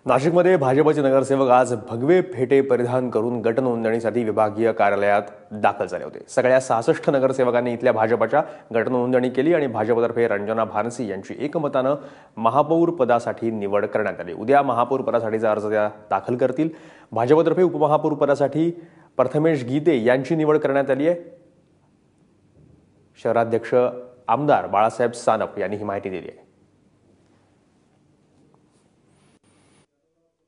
नाशिकमध्ये भाजपचे नगरसेवक आज भगवे फेटे परिधान करून गट नोंदणीसाठी विभागीय कार्यालयात दाखल झाले होते। सगळ्या 66 नगरसेवकांनी इथल्या भाजपच्या गट नोंदणी केली आणि भाजपतर्फे रंजना भानसी यांची एकमतानं महापौर पदासाठी निवड करण्यात आली। उद्या महापौर पदासाठीचा अर्ज दाखल करतील। भाजपतर्फे उपमहापौर पदासाठी प्रथमेश गीते यांची निवड करण्यात आली आहे। शहराध्यक्ष आमदार बाळासाहेब सानप यांनी ही माहिती दिली आहे।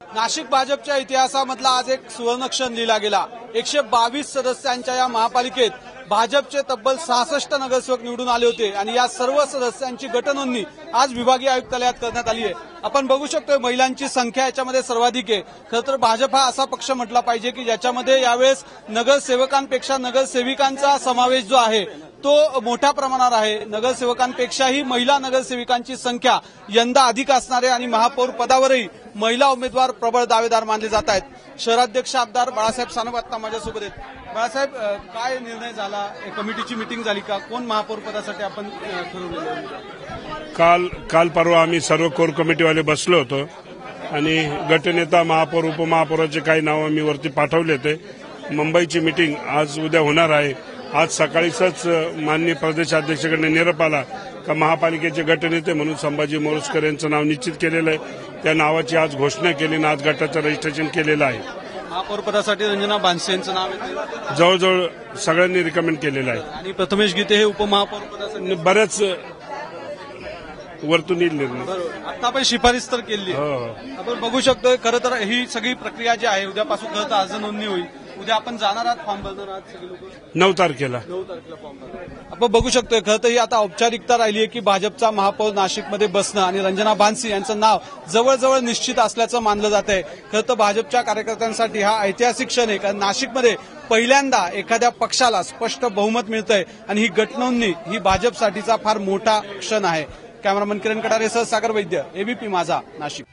नाशिक भाजपच्या इतिहासामधला आज एक सुवर्णक्षण लिहिला गेला। 122 सदस्यांच्या या महापालिकेत भाजपचे तब्बल 66 नगरसेवक निवडून आले होते आणि या सर्व सदस्यांची गटनोंदणी आज विभागीय आयुक्तालयात करण्यात आली आहे। आपण बघू शकतो महिलांची संख्या याच्यामध्ये सर्वाधिक आहे। खरं तर भाजप हा असा पक्ष म्हटला पाहिजे की ज्याच्यामध्ये यावेळेस नगरसेवकांपेक्षा नगरसेविकांचा समावेश जो आहे तो मोठ्या प्रमाणावर आहे। नगरसेवकांपेक्षाही महिला नगरसेविकांची संख्या यंदा अधिक असणार आहे आणि महापौर पदावरही महिला उमेदवार प्रबळ दावेदार मानले जात आहेत। शहराध्यक्ष आमदार बाळासाहेब सानप आता माझ्यासोबत आहेत। बाळासाहेब, काय निर्णय झाला? कमिटीची मीटिंग झाली का? कोण महापौर पदासाठी आपण ठरवलेलं? काल परवा आम्ही सर्व कोर कमिटीवाले बसलो होतो आणि गटनेता महापौर उपमहापौराचे काही नाव आम्ही वरती पाठवले होते। मुंबईची मीटिंग आज उद्या होणार आहे। आज सकाळीच माननीय प्रदेशाध्यक्षाकडे निरोप आला का महापालिकेचे गटनेते म्हणून संभाजी मोरजकर यांचं नाव निश्चित केलेलं आहे। त्या नावाची आज घोषणा केली आणि आज गटाचं रजिस्ट्रेशन केलेलं आहे। महापौर पदासाठी रंजना भानसी यांचं नाव आहे। जवळजवळ सगळ्यांनी रिकमेंड केलेलं आहे आणि प्रथमेश गीते हे उपमहापौर पदासाठी बऱ्याच वरतून येईल निर्णय। आता आपण शिफारस तर केली आहे। आपण बघू शकतो खरं तर ही सगळी प्रक्रिया जी आहे उद्यापासून खरं तर अर्ज नोंदणी होईल। उद्या आपण जाणार आहात, फॉर्म भरणार आहात सगळे लोक? 9 तारखेला फॉर्म भरणार। आपण बघू शकतोय खरं तर ही आता औपचारिकता राहिली आहे की भाजपचा महापौर नाशिकमध्ये बसणं आणि रंजना भानसी यांचं नाव जवळजवळ निश्चित असल्याचं मानलं जात आहे। खरं तर भाजपच्या कार्यकर्त्यांसाठी हा ऐतिहासिक क्षण आहे कारण नाशिकमध्ये पहिल्यांदा एखाद्या पक्षाला स्पष्ट बहुमत मिळतंय आणि ही गटनोंदणी ही भाजपसाठीचा फार मोठा क्षण आहे। कॅमेरामन किरण कटारेसह सागर वैद्य, एबीपी माझा, नाशिक।